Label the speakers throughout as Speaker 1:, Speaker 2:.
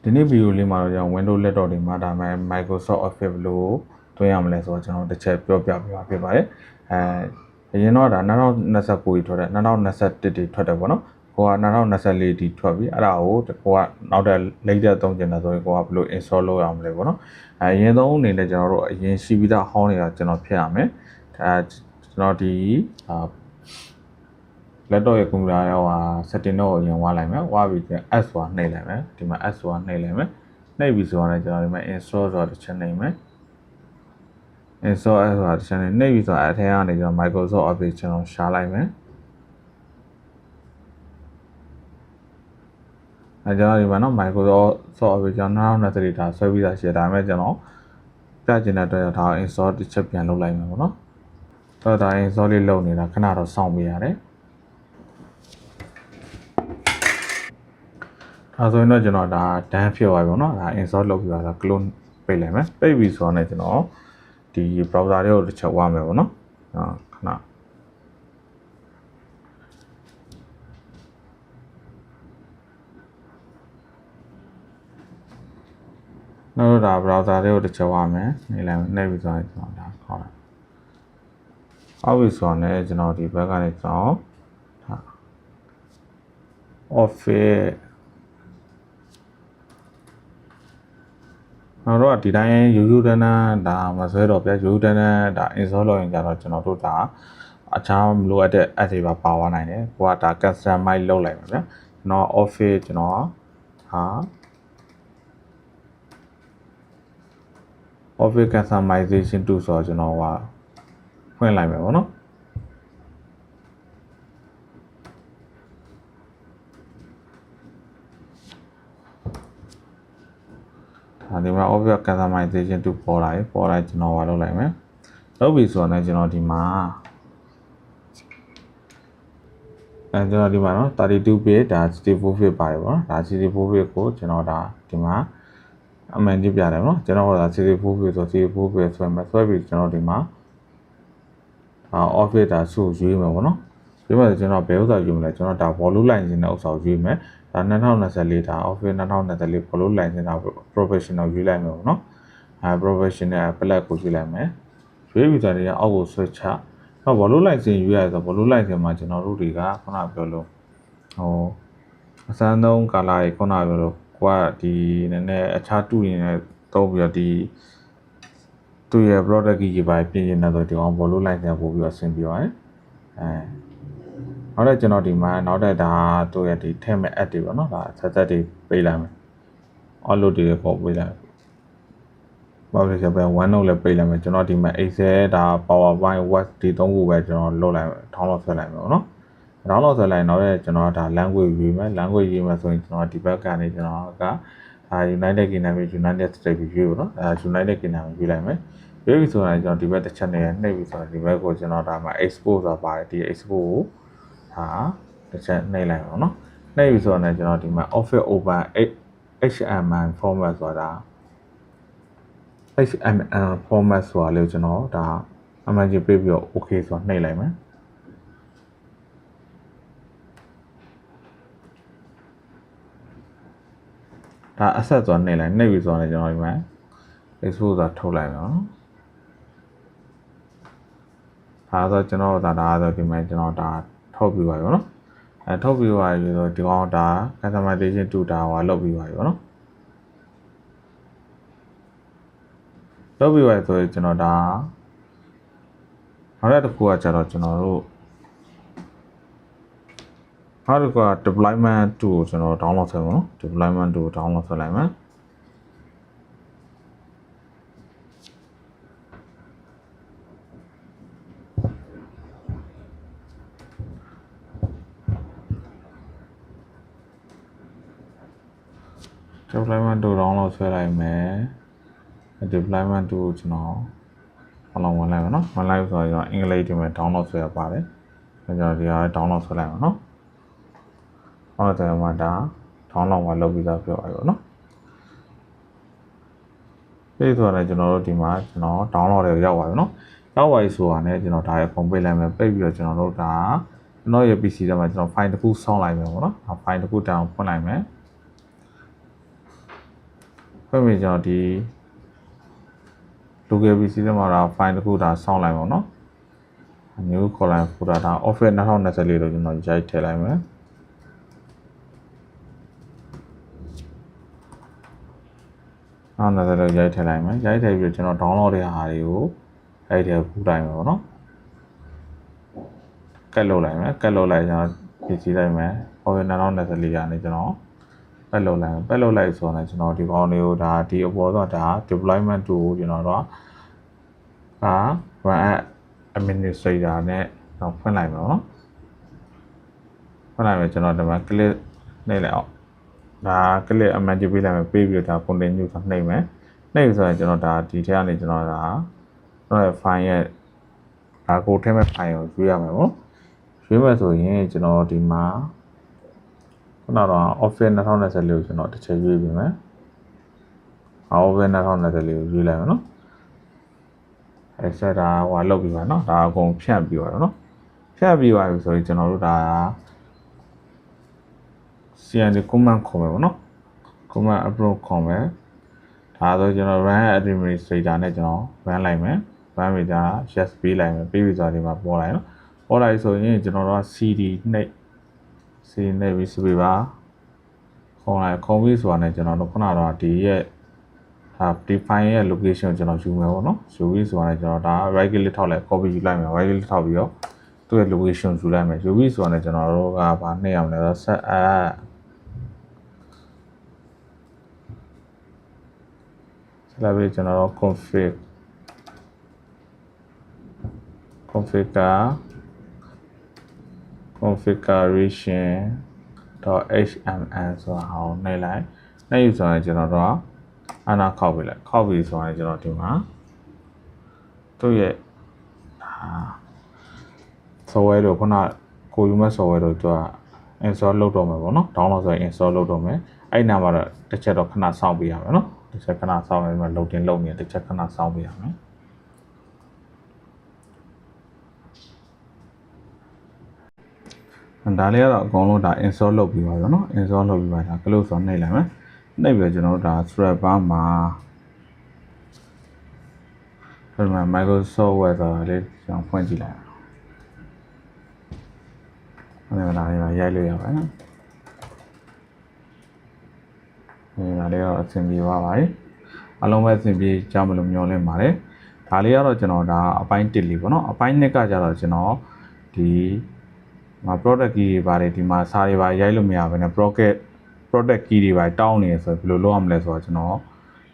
Speaker 1: ဒီနေ့ဗီဒီယိုလေးမှာတော့ကျွန်တော် Windows laptop တွေမှာဒါမှ Microsoft Office လို့တွင်းရမလဲဆိုတော့ကျွန်တော်တစ်ချက်ပြောပြပေးပါဖြစ်ပါတယ်အရင်တော့ဒါ2029ကြီးထွက်တယ်2021တွေထွက်တယ်ပေါ့နော်ကိုက2024ဒီထွက်ပြီအဲ့ဒါကိုကိုကနောက်တဲ့ latest သုံးကျင်တယ်ဆိုရင်ကိုကဘယ်လို install လုပ်ရမလဲပေါ့နော်အရင်ဆုံးအနေနဲ့ကျွန်တော်တို့အရင်ရှိပြီးသားဟောင်းတွေကကျွန်တော်ဖျက်ရမယ်ကျွန်တော်ဒီ laptop ရဲ့ computer ရောsetting တော့အရင်ဝါလိုက်မယ်ဝါပြီးပြန် S ဆိုတာနှိပ်လိုက်မယ်ဒီမှာ S ဆိုတာနှိပ်လိုက်မယ်နှိပ်ပြီးဆိုတော့ကျွန်တော်ဒီမှာ install ဆိုတာတစ်ချက်နှိပ်မယ် install ဆိုတာတစ်ချက်နှိပ်ပြီးဆိုတော့အထက်ကနေကျွန်တော် Microsoft Office ကျွန်တော်ရှာလိုက်မယ်ကျွန်တော်ဒီမှာနော် Microsoft Office ကျွန်တော်2023ဒါဆွဲပြီးသားရှိတယ်ဒါပေမဲ့ကျွန်တော်ပြချင်တဲ့အတွက်ဒါ install တစ်ချက်ပြန်လုပ်လိုက်မယ်ပေါ့နော်တော့ဒါ install လေးလုပ်နေတာခဏတော့စောင့်ပေးရတယ်အဲဆိုရင်တော့ကျွန်တော်ဒါ done ဖြစ်သွားပြီပေါ့နော်ဒါ install လုပ်ပြီးတော့ clone ပိတ်လိုက်မယ်ပိတ်ပြီးဆိုတော့ကျွန်တော်ဒီ browser တွေကိုတစ်ချက်ဝါမယ်ပေါ့နော်ခဏနောက်တော့ဒါ browser တွေကိုတစ်ချက်ဝါမယ်နေလိုက်နှိပ်ပြီးဆိုရင်ကျွန်တော်ဒါခေါ်တာအောက်ပြီးဆိုတော့ကျွန်တော်ဒီဘက်ကနေကျွန်တော်Officeကျွန်တော်တို့ကဒီတိုင်းရိုးတန်းဒါမဆွဲတော့ဗျာရိုးတန်းဒါ install လုပ်ရင်ကြတော့ကျွန်တော်တို့ဒါအခြားမလိုအပ်တဲ့ app တွေပါသွားနိုင်တယ်ကိုကဒါ customize လုပ်လိုက်မှာဗျာကျွန်တော် Office ကျွန်တော်Office customization tool ဆိုတော့ကျွန်တော်ဖွင့်လိုက်မယ်ပေါ့နော်ဒီမှာ Office customization tool ပေါ်လာကျွန်တော်လုပ်လိုက်မယ်လုပ်ပြီဆိုတော့ကျွန်တော်ဒီမှာကျွန်တော်ဒီမှာနော်32 bit ဒါ 64 bit ပါတယ်ပေါ့နော်ဒါ 64 bit ကိုကျွန်တော်ဒါဒီမှာအမှန်ကြီးပြတယ်ပေါ့နော်ကျွန်တော်ဒါ64 bit ဆို64 bit ဆွဲမယ်ဆွဲပြီးကျွန်တော်ဒီမှာOffice ဒါစုရွေးမယ်ပေါ့နော်ဒီမှာကျွန်တော်ဘယ်ဥစ္စာရွေးမလဲကျွန်တော်ဒါ volume line နဲ့ဥစ္စာရွေးမယ်ဒါ2024ဒါ Office 2024 volume line နဲ့ professional ရွေးလိုက်မယ်ပေါ့နော်professional black ကိုရွေးလိုက်မယ်ရွေးပြီးဆိုတော့အောက်ကို switch ချတော့ volume line ရွေးရဆို volume line မှာကျွန်တော်တို့တွေကခုနပြောလို့အစမ်းဆုံး color ကြီးခုနပြောလို့ကိုကဒီနည်းနည်းအခြားတူရင်လည်းသုံးပြီးတော့ဒီသူ့ရဲ့ product ကြီးပါပြင်နေတော့ဒီအောင် volume line ပြန်ပို့ပြီးတော့ဆင်ပြီးပါတယ်နောက်တော့ကျွန်တော်ဒီမှာနောက်တဲ့ဒါတို့ရဲ့ဒီထည့်မဲ့ app တွေပေါ့နော်ဒါဆက်တွေပေးလိုက်မယ် upload တွေပေါ်ပေးလိုက်ဘာလို့လဲဆိုတော့ OneNote လည်းပေးလိုက်မယ်ကျွန်တော်ဒီမှာ Excel ဒါ PowerPoint Word ဒီသုံးခုပဲကျွန်တော်လုပ်လိုက်မယ် download ဆွဲလိုက်မယ်ပေါ့နော် download ဆွဲလိုက်နောက်တဲ့ကျွန်တော်ဒါ language ရေးမယ် language ရေးမယ်ဆိုရင်ကျွန်တော်ဒီဘက်ကနေကျွန်တော်ကUnited Kingdom United States ရွေးပေါ့နော်United Kingdom ရွေးလိုက်မယ်ရွေးပြီဆိုရင်ကျွန်တော်ဒီဘက်တစ်ချက်နဲ့နှိပ်ပြီဆိုတော့ဒီဘက်ကိုကျွန်တော်ဒါမှ export ဆိုတာပါတယ်ဒီ export ကိုတစ်ချက်နှိပ်လိုက်ပါတော့နှိပ်ပြီဆိုတော့ကျွန်တော်ဒီမှာ Office Open HTML format ဆိုတာ HTML format ဆိုတာလေကျွန်တော်ဒါအမှန်ကြီးပေးပြီးတော့ okay ဆိုတော့နှိပ်လိုက်မယ်ဒါ asset ဆိုတာနှိပ်လိုက်နှိပ်ပြီဆိုတော့ကျွန်တော်ဒီမှာ export ဆိုတာထုတ်လိုက်ပါတော့ဒါဆိုကျွန်တော်ဒါဆိုဒီမှာကျွန်တော်ဒါထုတ်ပြီးပါပြီနော်ထုတ်ပြီးပါပြီဆိုတော့ဒီကောင်ဒါ customization tool ဒါလုပ်ပြီးပါပြီနော်လုပ်ပြီးပါဆိုရင်ကျွန်တော်ဒါနောက်တစ်ခုကကျတော့ကျွန်တော်တို့နောက်တစ်ခုက deployment tool ကိုကျွန်တော် download ဆွဲပါနော် deployment tool download ဆွဲလိုက်မယ်deployment tool download ဆွဲလိုက်မယ် deployment tool ကိုကျွန်တော်ဝင်လိုက်ပါနော်ဝင်လိုက်ဆိုတော့အင်္ဂလိပ်တွေမှာ download ဆွဲရပါတယ်ကျွန်တော်ဒီဟာ download ဆွဲလိုက်ပါနော်ဟုတ်တယ်မှာဒါ download မှာလုပ်ပြီးသားပြောပါပြီနော်ပြီးဆိုတော့ကျွန်တော်တို့ဒီမှာကျွန်တော် download တွေရောက်ပါပြီနော်ရောက်ပါပြီဆိုတာနဲ့ကျွန်တော်ဒါအကုန်ပိတ်လိုက်မယ်ပိတ်ပြီးတော့ကျွန်တော်တို့ဒါကျွန်တော်ရဲ့ PC ထဲမှာကျွန်တော် file တစ်ခုဆောင်းလိုက်မယ်ပေါ့နော် file တစ်ခုတောင်ဖွင့်လိုက်မယ် ဖွင့်ပြီးကျွန်တော်ဒီ local PC ထဲမှာဒါ file တစ်ခုဒါဆောင်းလိုက်ပါတော့ new column folder ဒါ office 2024လို့ကျွန်တော်ရိုက်ထည့်လိုက်မယ်နောက်နောက်တော့ရိုက်ထည့်လိုက်မယ်ရိုက်ထည့်ပြီးကျွန်တော် download တဲ့ဟာတွေကိုအဲ့ဒီကူးလိုက်မယ်ပေါ့နော်ကတ်လုပ်လိုက်မယ်ကတ်လုပ်လိုက်ကျွန်တော်PC လိုက်မယ် office 2024ကနေကျွန်တော်ပတ်လုပ်လိုက်ပတ်လုပ်လိုက်ဆိုတော့ကျွန်တော်ဒီကောင်တွေကိုဒါဒီအပေါ်တော့ဒါ deployment tool ကိုကျွန်တော်တို့run at administrator နဲ့တော့ဖွင့်လိုက်မယ်နော်ဖွင့်လိုက်မယ်ကျွန်တော်ဒီမှာ click နှိပ်လိုက်အောင်ဒါ click အမှန်ကြည့်ပေးလိုက်မယ်ပေးပြီးတော့ဒါ continue ဆိုနှိပ်မယ်နှိပ်ဆိုရင်ကျွန်တော်ဒါဒီထဲကနေကျွန်တော်ဒါကျွန်တော် file ရဲ့ဒါကိုထည့်မဲ့ file ကိုရွေးရမယ်ပေါ့ရွေးမယ်ဆိုရင်ကျွန်တော်ဒီမှာခုနကတော့ office 2024ကိုကျွန်တော်တစ်ချက်ရွေးပြီးမယ် office 2024ကိုရွေးလိုက်မယ်နော်အဲဆက်တာဟိုလောက်ပြီးပါနော်ဒါအကုန်ဖြတ်ပြီးတော့နော်ဖြတ်ပြီးပါပြီဆိုရင်ကျွန်တော်တို့ဒါ CND command ခေါ်မယ်ပေါ့နော် command approve ခေါ်မယ်ဒါဆိုကျွန်တော် run administrator နဲ့ကျွန်တော် run လိုက်မယ် run ပြီးဒါ yes ပေးလိုက်မယ်ပေးပြီးဆိုတော့ဒီမှာပေါ်လိုက်နော်ပေါ်လိုက်ဆိုရင်ကျွန်တော်တို့ cd နှိပ် cd နှိပ်ပြီးစပေးပါခေါ်လိုက်ခေါ်ပြီးဆိုတာနဲ့ကျွန်တော်တို့ခုနကတော့ဒီရဲ့define ရဲ့ location ကိုကျွန်တော်ယူမယ်ပေါ့နော်ယူပြီးဆိုတာနဲ့ကျွန်တော်ဒါ right click ထောက်လိုက် copy ယူလိုက်မယ် right click ထောက်ပြီးတော့သူ့ရဲ့ location ယူလိုက်မယ်ယူပြီးဆိုတာနဲ့ကျွန်တော်တို့ကဗာနှိပ်အောင်လဲဆို set add ဆက်လာပြီးကျွန်တော်တို့ configuration.html ဆိုတာဟောင်းနှိပ်လိုက်နှိပ်ယူဆိုရင်ကျွန်တော်တို့အနာခောက်ပြီလိုက်ခောက်ပြီဆိုရင်ကျွန်တော်ဒီမှာသူ့ရဲ့software တို့ခုနကိုယူမဲ့ software တို့သူက install လုပ်တော့မယ်ပေါ့နော် download ဆိုရင် install လုပ်တော့မယ်အဲ့နာမှာတော့တစ်ချက်တော့ခဏစောင့်ပေးရမယ်နော်တစ်ချက်ခဏစောင့်နေမှာ loading လုပ်နေတစ်ချက်ခဏစောင့်ပေးရမယ်ဒါလေးကတော့အကုန်လုံးဒါ install လုပ်ပြီးပါပြီနော် install လုပ်ပြီးပါဒါ close ဆိုနှိပ်လိုက်မယ်နှိပ်ပြီးကျွန်တော်တို့ဒါ thread bar မှာဒီမှာ Microsoft Word ဆိုတာလေးကျွန်တော်ဖွင့်ကြည့်လိုက်အောင်ဒါလေးမှာရိုက်လို့ရပါတယ်နော်ဒါလေးတော့အဆင်ပြေပါပါတယ်အလုံးပဲအဆင်ပြေကြမလို့မျှော်လင့်ပါတယ်ဒါလေးကတော့ကျွန်တော်ဒါအပိုင်း1လေးပေါ့နော်အပိုင်း2ကကြတော့ကျွန်တော်ဒီမှာ product key တွေပါတယ်ဒီမှာစာတွေပါရိုက်လို့မရဘဲနဲ့ product key တွေပါတောင်းနေဆိုဘယ်လိုလုပ်ရမလဲဆိုတော့ကျွန်တော်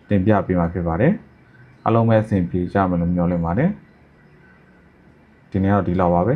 Speaker 1: တင်ပြပေးမှာဖြစ်ပါတယ်အလုံးပဲအဆင်ပြေကြမလို့မျှော်လင့်ပါတယ်ဒီနေ့တော့ဒီလောက်ပါပဲ